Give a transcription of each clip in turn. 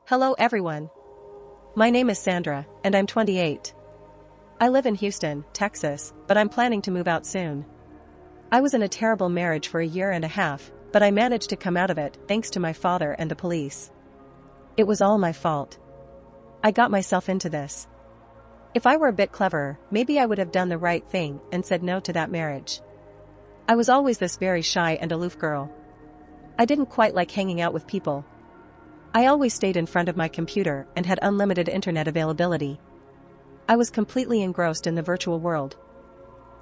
Hello everyone. My name is Sandra, and I'm 28. I live in Houston, Texas, but I'm planning to move out soon. I was in a terrible marriage for a year and a half, but I managed to come out of it thanks to my father and the police. It was all my fault. I got myself into this. If I were a bit cleverer, maybe I would have done the right thing and said no to that marriage. I was always this very shy and aloof girl. I didn't quite like hanging out with people. I always stayed in front of my computer and had unlimited internet availability. I was completely engrossed in the virtual world.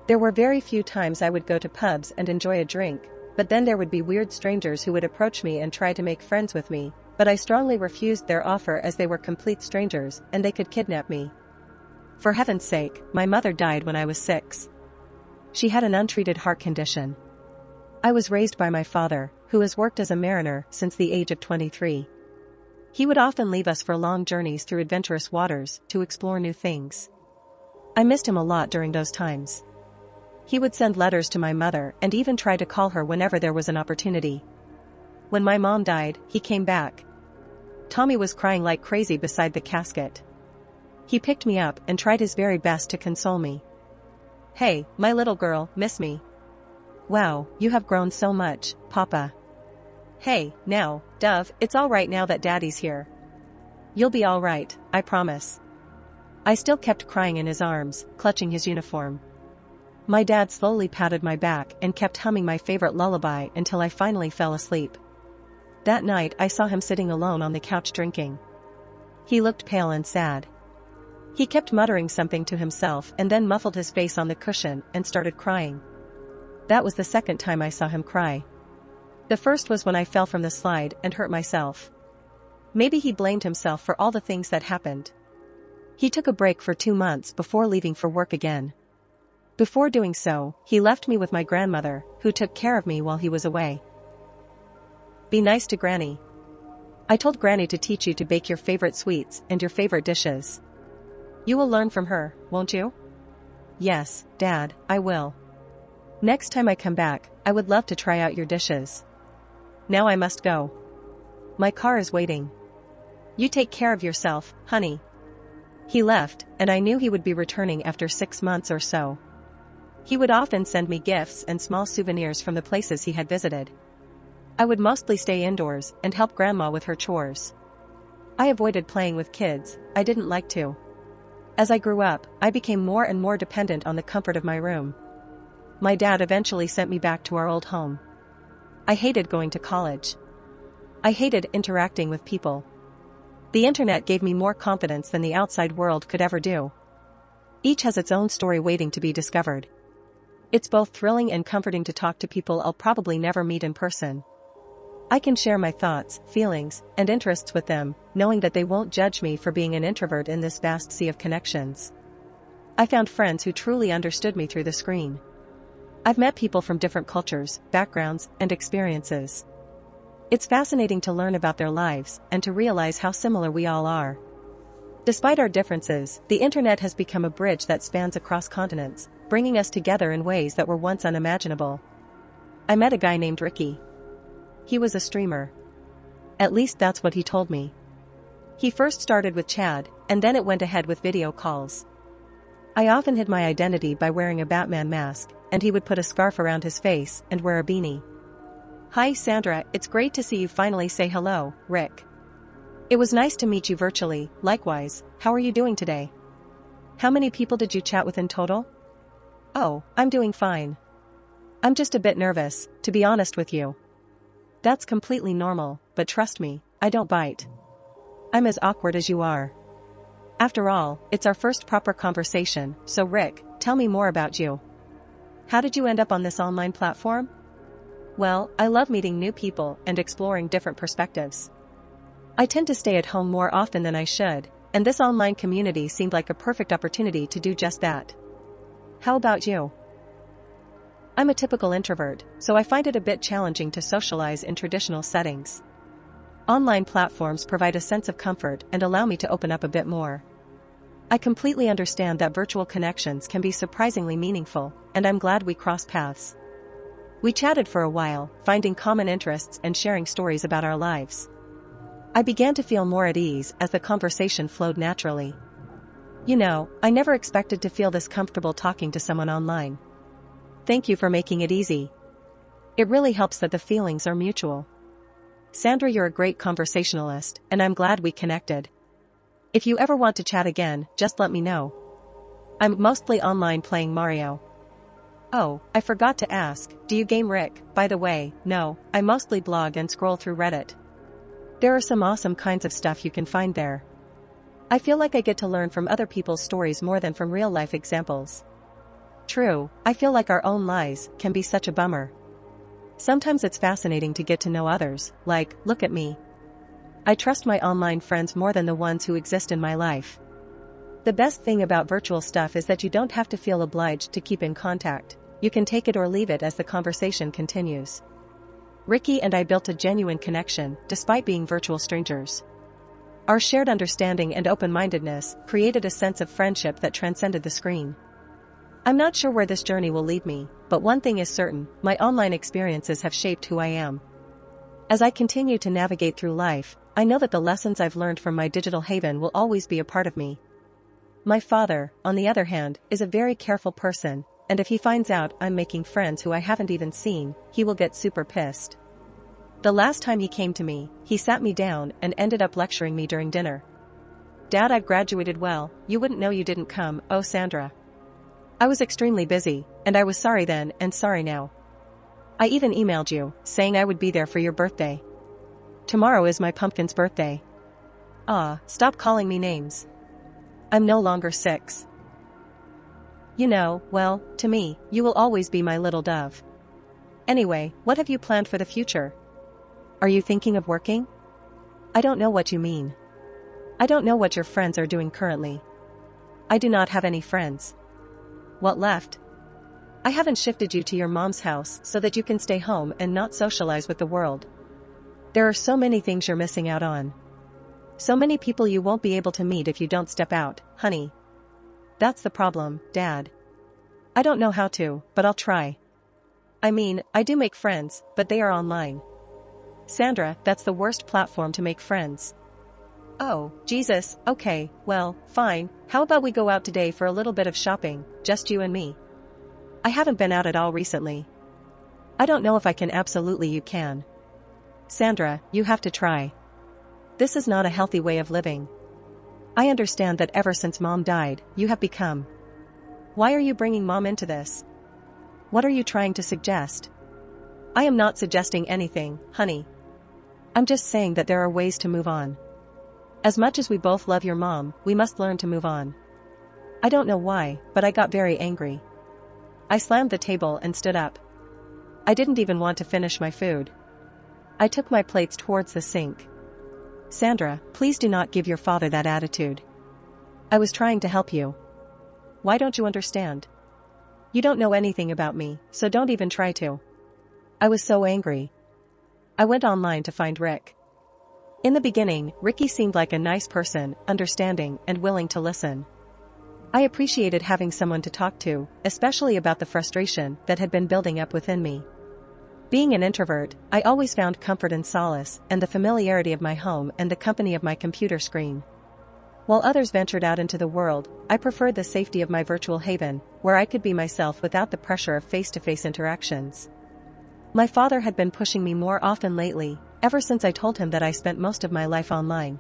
There were very few times I would go to pubs and enjoy a drink, but then there would be weird strangers who would approach me and try to make friends with me, but I strongly refused their offer as they were complete strangers and they could kidnap me. For heaven's sake, my mother died when I was 6. She had an untreated heart condition. I was raised by my father, who has worked as a mariner since the age of 23. He would often leave us for long journeys through adventurous waters to explore new things. I missed him a lot during those times. He would send letters to my mother and even try to call her whenever there was an opportunity. When my mom died, he came back. Tommy was crying like crazy beside the casket. He picked me up and tried his very best to console me. "Hey, my little girl, miss me? Wow, you have grown so much, Papa. Hey, now, Dove, it's all right now that Daddy's here. You'll be all right, I promise." I still kept crying in his arms, clutching his uniform. My dad slowly patted my back and kept humming my favorite lullaby until I finally fell asleep. That night I saw him sitting alone on the couch drinking. He looked pale and sad. He kept muttering something to himself and then muffled his face on the cushion and started crying. That was the second time I saw him cry. The first was when I fell from the slide and hurt myself. Maybe he blamed himself for all the things that happened. He took a break for 2 months before leaving for work again. Before doing so, he left me with my grandmother, who took care of me while he was away. Be nice to Granny. I told Granny to teach you to bake your favorite sweets and your favorite dishes. You will learn from her, won't you? Yes, Dad, I will. Next time I come back, I would love to try out your dishes. Now I must go. My car is waiting. You take care of yourself, honey. He left, and I knew he would be returning after 6 months or so. He would often send me gifts and small souvenirs from the places he had visited. I would mostly stay indoors and help Grandma with her chores. I avoided playing with kids, I didn't like to. As I grew up, I became more and more dependent on the comfort of my room. My dad eventually sent me back to our old home. I hated going to college. I hated interacting with people. The internet gave me more confidence than the outside world could ever do. Each has its own story waiting to be discovered. It's both thrilling and comforting to talk to people I'll probably never meet in person. I can share my thoughts, feelings, and interests with them, knowing that they won't judge me for being an introvert in this vast sea of connections. I found friends who truly understood me through the screen. I've met people from different cultures, backgrounds, and experiences. It's fascinating to learn about their lives and to realize how similar we all are. Despite our differences, the internet has become a bridge that spans across continents, bringing us together in ways that were once unimaginable. I met a guy named Ricky. He was a streamer. At least that's what he told me. He first started with Chad, and then it went ahead with video calls. I often hid my identity by wearing a Batman mask, and he would put a scarf around his face and wear a beanie. "Hi Sandra, it's great to see you finally. Say hello, Rick. It was nice to meet you virtually, likewise. How are you doing today? How many people did you chat with in total?" "Oh, I'm doing fine. I'm just a bit nervous, to be honest with you." "That's completely normal, but trust me, I don't bite. I'm as awkward as you are. After all, it's our first proper conversation, so Rick, tell me more about you. How did you end up on this online platform?" "Well, I love meeting new people and exploring different perspectives. I tend to stay at home more often than I should, and this online community seemed like a perfect opportunity to do just that. How about you?" "I'm a typical introvert, so I find it a bit challenging to socialize in traditional settings. Online platforms provide a sense of comfort and allow me to open up a bit more. I completely understand that virtual connections can be surprisingly meaningful, and I'm glad we crossed paths. We chatted for a while, finding common interests and sharing stories about our lives. I began to feel more at ease as the conversation flowed naturally. You know, I never expected to feel this comfortable talking to someone online. Thank you for making it easy. It really helps that the feelings are mutual. Sandra, you're a great conversationalist, and I'm glad we connected. If you ever want to chat again, just let me know. I'm mostly online playing Mario. Oh, I forgot to ask, do you game Rick? By the way, no, I mostly blog and scroll through Reddit. There are some awesome kinds of stuff you can find there. I feel like I get to learn from other people's stories more than from real-life examples. True, I feel like our own lies can be such a bummer. Sometimes it's fascinating to get to know others, like, look at me. I trust my online friends more than the ones who exist in my life. The best thing about virtual stuff is that you don't have to feel obliged to keep in contact. You can take it or leave it as the conversation continues. Ricky and I built a genuine connection, despite being virtual strangers. Our shared understanding and open-mindedness created a sense of friendship that transcended the screen. I'm not sure where this journey will lead me, but one thing is certain, my online experiences have shaped who I am. As I continue to navigate through life, I know that the lessons I've learned from my digital haven will always be a part of me. My father, on the other hand, is a very careful person, and if he finds out I'm making friends who I haven't even seen, he will get super pissed. The last time he came to me, he sat me down and ended up lecturing me during dinner. Dad, I've graduated well, you wouldn't know you didn't come, oh Sandra. I was extremely busy, and I was sorry then and sorry now. I even emailed you, saying I would be there for your birthday. Tomorrow is my pumpkin's birthday. Ah, stop calling me names. I'm no longer 6. You know, well, to me, you will always be my little dove. Anyway, what have you planned for the future? Are you thinking of working? I don't know what you mean. I don't know what your friends are doing currently. I do not have any friends. What left? I haven't shifted you to your mom's house so that you can stay home and not socialize with the world. There are so many things you're missing out on. So many people you won't be able to meet if you don't step out, honey. That's the problem, Dad. I don't know how to, but I'll try. I mean, I do make friends, but they are online. Sandra, that's the worst platform to make friends. Oh, Jesus, okay, well, fine, how about we go out today for a little bit of shopping, just you and me? I haven't been out at all recently. I don't know if I can. Absolutely you can. Sandra, you have to try. This is not a healthy way of living. I understand that ever since Mom died, you have become. Why are you bringing Mom into this? What are you trying to suggest? I am not suggesting anything, honey. I'm just saying that there are ways to move on. As much as we both love your mom, we must learn to move on. I don't know why, but I got very angry. I slammed the table and stood up. I didn't even want to finish my food. I took my plates towards the sink. Sandra, please do not give your father that attitude. I was trying to help you. Why don't you understand? You don't know anything about me, so don't even try to. I was so angry. I went online to find Rick. In the beginning, Ricky seemed like a nice person, understanding and willing to listen. I appreciated having someone to talk to, especially about the frustration that had been building up within me. Being an introvert, I always found comfort and solace in the familiarity of my home and the company of my computer screen. While others ventured out into the world, I preferred the safety of my virtual haven, where I could be myself without the pressure of face-to-face interactions. My father had been pushing me more often lately, ever since I told him that I spent most of my life online.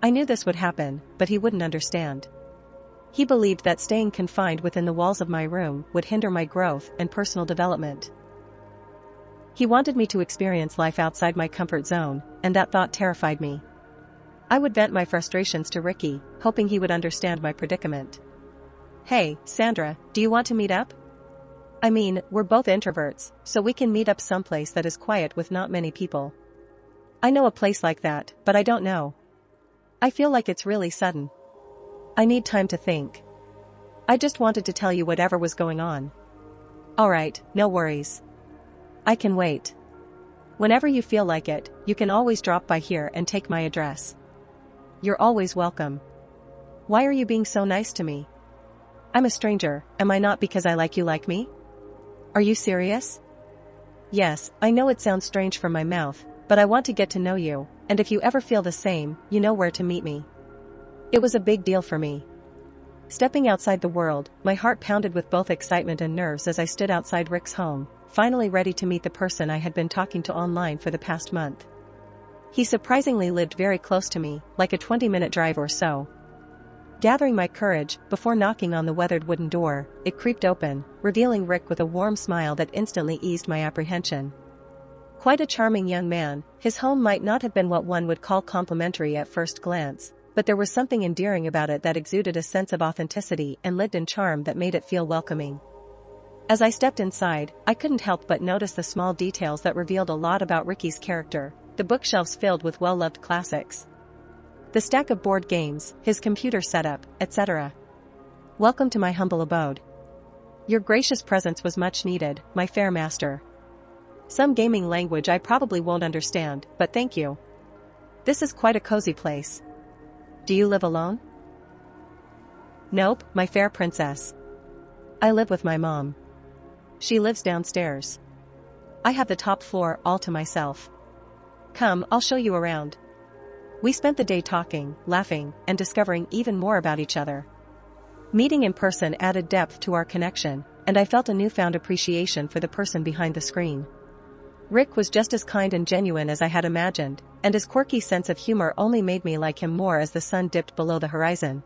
I knew this would happen, but he wouldn't understand. He believed that staying confined within the walls of my room would hinder my growth and personal development. He wanted me to experience life outside my comfort zone, and that thought terrified me. I would vent my frustrations to Ricky, hoping he would understand my predicament. Hey, Sandra, do you want to meet up? I mean, we're both introverts, so we can meet up someplace that is quiet with not many people. I know a place like that, but I don't know. I feel like it's really sudden. I need time to think. I just wanted to tell you whatever was going on. Alright, no worries. I can wait. Whenever you feel like it, you can always drop by here and take my address. You're always welcome. Why are you being so nice to me? I'm a stranger, am I not, because I like you like me? Are you serious? Yes, I know it sounds strange from my mouth, but I want to get to know you, And if you ever feel the same, you know where to meet me. It was a big deal for me. Stepping outside the world, my heart pounded with both excitement and nerves as I stood outside Rick's home, finally ready to meet the person I had been talking to online for the past month. He surprisingly lived very close to me, like a 20-minute drive or so. Gathering my courage, before knocking on the weathered wooden door, it creaked open, revealing Rick with a warm smile that instantly eased my apprehension. Quite a charming young man, his home might not have been what one would call complimentary at first glance, but there was something endearing about it that exuded a sense of authenticity and lived-in charm that made it feel welcoming. As I stepped inside, I couldn't help but notice the small details that revealed a lot about Ricky's character, the bookshelves filled with well-loved classics, the stack of board games, his computer setup, etc. Welcome to my humble abode. Your gracious presence was much needed, my fair master. Some gaming language I probably won't understand, but thank you. This is quite a cozy place. Do you live alone? Nope, my fair princess. I live with my mom. She lives downstairs. I have the top floor all to myself. Come, I'll show you around. We spent the day talking, laughing, and discovering even more about each other. Meeting in person added depth to our connection, and I felt a newfound appreciation for the person behind the screen. Rick was just as kind and genuine as I had imagined, and his quirky sense of humor only made me like him more as the sun dipped below the horizon.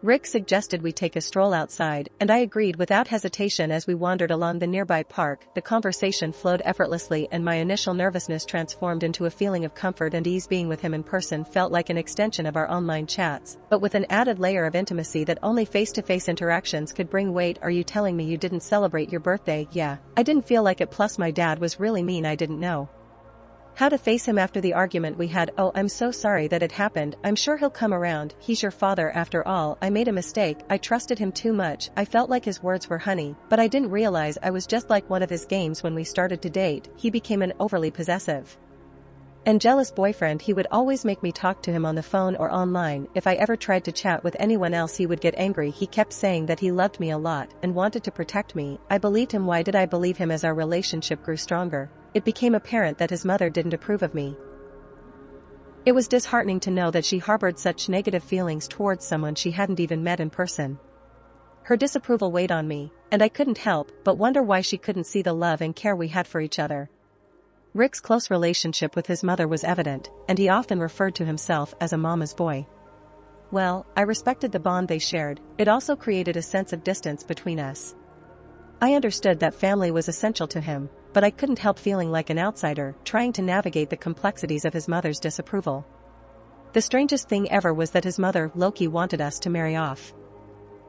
Rick suggested we take a stroll outside, and I agreed without hesitation. As we wandered along the nearby park, the conversation flowed effortlessly and my initial nervousness transformed into a feeling of comfort and ease. Being with him in person felt like an extension of our online chats, but with an added layer of intimacy that only face-to-face interactions could bring. Wait, are you telling me you didn't celebrate your birthday? Yeah, I didn't feel like it, plus my dad was really mean. I didn't know how to face him after the argument we had. Oh, I'm so sorry that it happened. I'm sure he'll come around. He's your father after all. I made a mistake. I trusted him too much. I felt like his words were honey, but I didn't realize I was just like one of his games. When we started to date, he became an overly possessive and jealous boyfriend. He would always make me talk to him on the phone or online. If I ever tried to chat with anyone else, he would get angry. He kept saying that he loved me a lot and wanted to protect me. I believed him. Why did I believe him? As our relationship grew stronger, it became apparent that his mother didn't approve of me. It was disheartening to know that she harbored such negative feelings towards someone she hadn't even met in person. Her disapproval weighed on me, and I couldn't help but wonder why she couldn't see the love and care we had for each other. Rick's close relationship with his mother was evident, and he often referred to himself as a mama's boy. Well, I respected the bond they shared. It also created a sense of distance between us. I understood that family was essential to him, but I couldn't help feeling like an outsider, trying to navigate the complexities of his mother's disapproval. The strangest thing ever was that his mother, Loki, wanted us to marry off.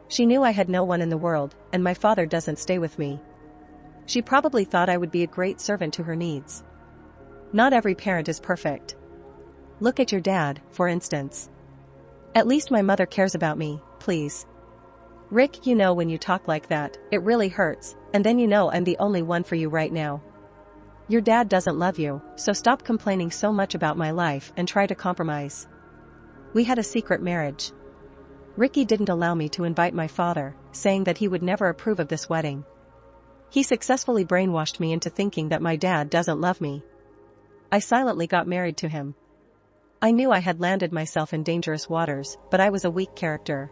She knew I had no one in the world, and my father doesn't stay with me. She probably thought I would be a great servant to her needs. Not every parent is perfect. Look at your dad, for instance. At least my mother cares about me, please. Rick, you know when you talk like that, it really hurts, and then you know I'm the only one for you right now. Your dad doesn't love you, so stop complaining so much about my life and try to compromise. We had a secret marriage. Ricky didn't allow me to invite my father, saying that he would never approve of this wedding. He successfully brainwashed me into thinking that my dad doesn't love me. I silently got married to him. I knew I had landed myself in dangerous waters, but I was a weak character.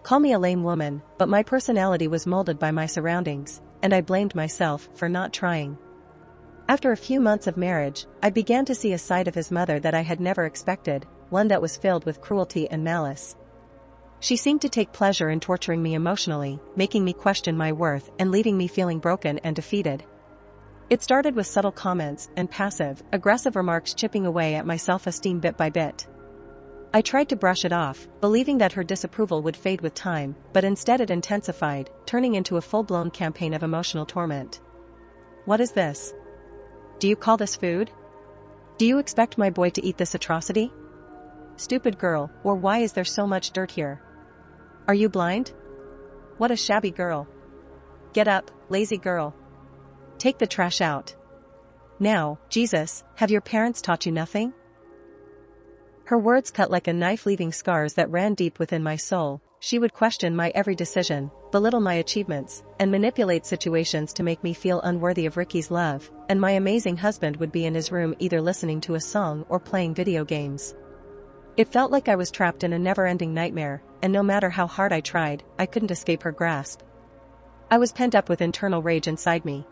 Call me a lame woman, but my personality was molded by my surroundings, and I blamed myself for not trying. After a few months of marriage, I began to see a side of his mother that I had never expected, one that was filled with cruelty and malice. She seemed to take pleasure in torturing me emotionally, making me question my worth and leaving me feeling broken and defeated. It started with subtle comments and passive-aggressive remarks, chipping away at my self-esteem bit by bit. I tried to brush it off, believing that her disapproval would fade with time, but instead it intensified, turning into a full-blown campaign of emotional torment. What is this? Do you call this food? Do you expect my boy to eat this atrocity? Stupid girl, or why is there so much dirt here? Are you blind? What a shabby girl. Get up, lazy girl. Take the trash out. Now, Jesus, have your parents taught you nothing? Her words cut like a knife, leaving scars that ran deep within my soul, She would question my every decision, belittle my achievements, and manipulate situations to make me feel unworthy of Ricky's love, and my amazing husband would be in his room either listening to a song or playing video games. It felt like I was trapped in a never-ending nightmare, and no matter how hard I tried, I couldn't escape her grasp. I was pent up with internal rage inside me.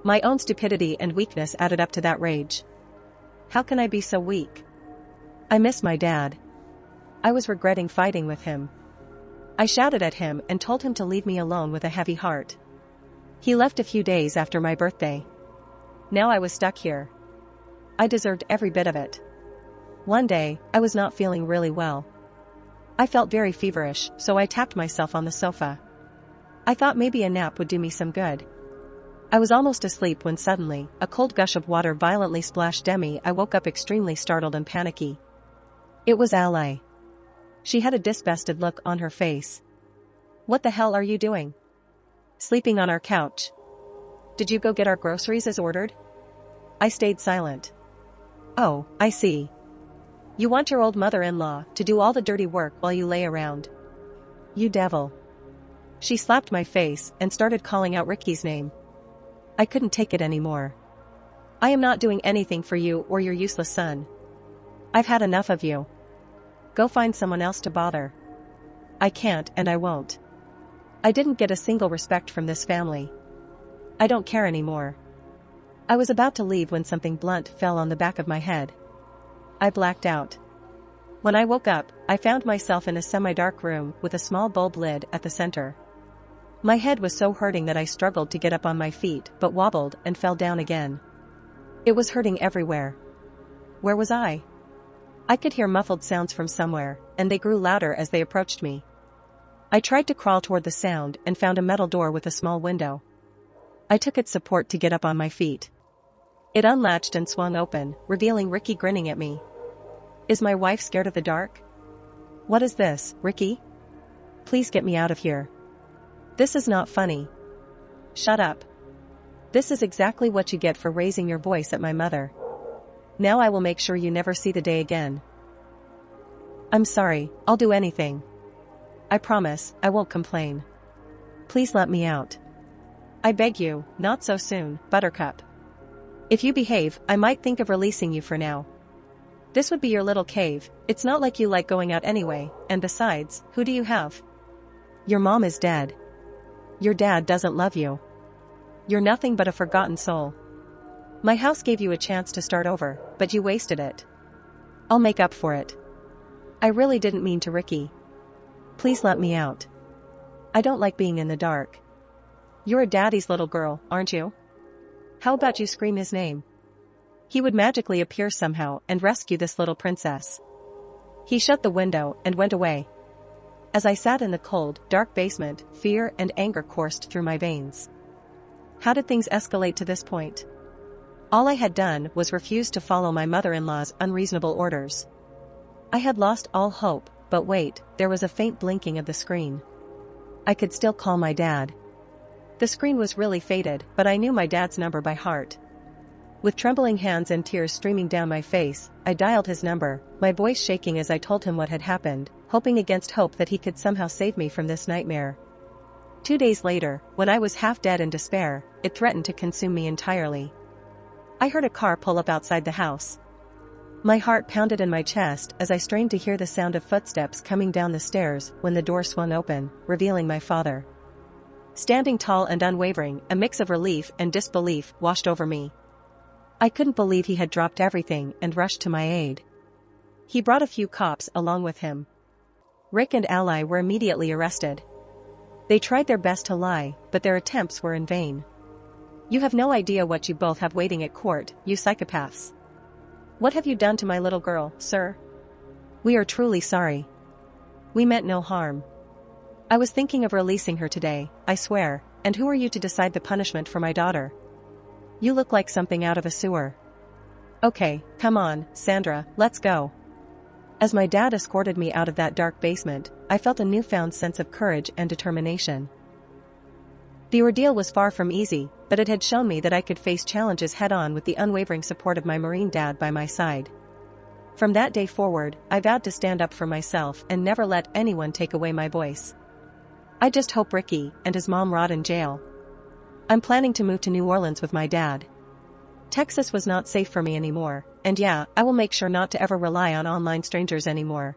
My own stupidity and weakness added up to that rage. How can I be so weak? I miss my dad. I was regretting fighting with him. I shouted at him and told him to leave me alone with a heavy heart. He left a few days after my birthday. Now I was stuck here. I deserved every bit of it. One day, I was not feeling really well. I felt very feverish, so I tapped myself on the sofa. I thought maybe a nap would do me some good. I was almost asleep when suddenly, a cold gush of water violently splashed Demi. I woke up extremely startled and panicky. It was Ally. She had a disgusted look on her face. What the hell are you doing? Sleeping on our couch. Did you go get our groceries as ordered? I stayed silent. Oh, I see. You want your old mother-in-law to do all the dirty work while you lay around. You devil. She slapped my face and started calling out Ricky's name. I couldn't take it anymore. I am not doing anything for you or your useless son. I've had enough of you. Go find someone else to bother. I can't and I won't. I didn't get a single respect from this family. I don't care anymore. I was about to leave when something blunt fell on the back of my head. I blacked out. When I woke up, I found myself in a semi-dark room with a small bulb lid at the center. My head was so hurting that I struggled to get up on my feet but wobbled and fell down again. It was hurting everywhere. Where was I? I could hear muffled sounds from somewhere, and they grew louder as they approached me. I tried to crawl toward the sound and found a metal door with a small window. I took its support to get up on my feet. It unlatched and swung open, revealing Ricky grinning at me. Is my wife scared of the dark? What is this, Ricky? Please get me out of here. This is not funny. Shut up. This is exactly what you get for raising your voice at my mother. Now I will make sure you never see the day again. I'm sorry, I'll do anything. I promise, I won't complain. Please let me out. I beg you, not so soon, Buttercup. If you behave, I might think of releasing you for now. This would be your little cave, it's not like you like going out anyway, and besides, who do you have? Your mom is dead. Your dad doesn't love you. You're nothing but a forgotten soul. My house gave you a chance to start over, but you wasted it. I'll make up for it. I really didn't mean to, Ricky. Please let me out. I don't like being in the dark. You're a daddy's little girl, aren't you? How about you scream his name? He would magically appear somehow and rescue this little princess. He shut the window and went away. As I sat in the cold, dark basement, fear and anger coursed through my veins. How did things escalate to this point? All I had done was refuse to follow my mother-in-law's unreasonable orders. I had lost all hope, but wait, there was a faint blinking of the screen. I could still call my dad. The screen was really faded, but I knew my dad's number by heart. With trembling hands and tears streaming down my face, I dialed his number, my voice shaking as I told him what had happened, hoping against hope that he could somehow save me from this nightmare. 2 days later, when I was half dead in despair, it threatened to consume me entirely. I heard a car pull up outside the house. My heart pounded in my chest as I strained to hear the sound of footsteps coming down the stairs when the door swung open, revealing my father. Standing tall and unwavering, a mix of relief and disbelief washed over me. I couldn't believe he had dropped everything and rushed to my aid. He brought a few cops along with him. Rick and Ally were immediately arrested. They tried their best to lie, but their attempts were in vain. You have no idea what you both have waiting at court, you psychopaths. What have you done to my little girl, sir? We are truly sorry. We meant no harm. I was thinking of releasing her today, I swear, and who are you to decide the punishment for my daughter? You look like something out of a sewer. Okay, come on, Sandra, let's go. As my dad escorted me out of that dark basement, I felt a newfound sense of courage and determination. The ordeal was far from easy, but it had shown me that I could face challenges head-on with the unwavering support of my Marine dad by my side. From that day forward, I vowed to stand up for myself and never let anyone take away my voice. I just hope Ricky and his mom rot in jail. I'm planning to move to New Orleans with my dad. Texas was not safe for me anymore, and yeah, I will make sure not to ever rely on online strangers anymore.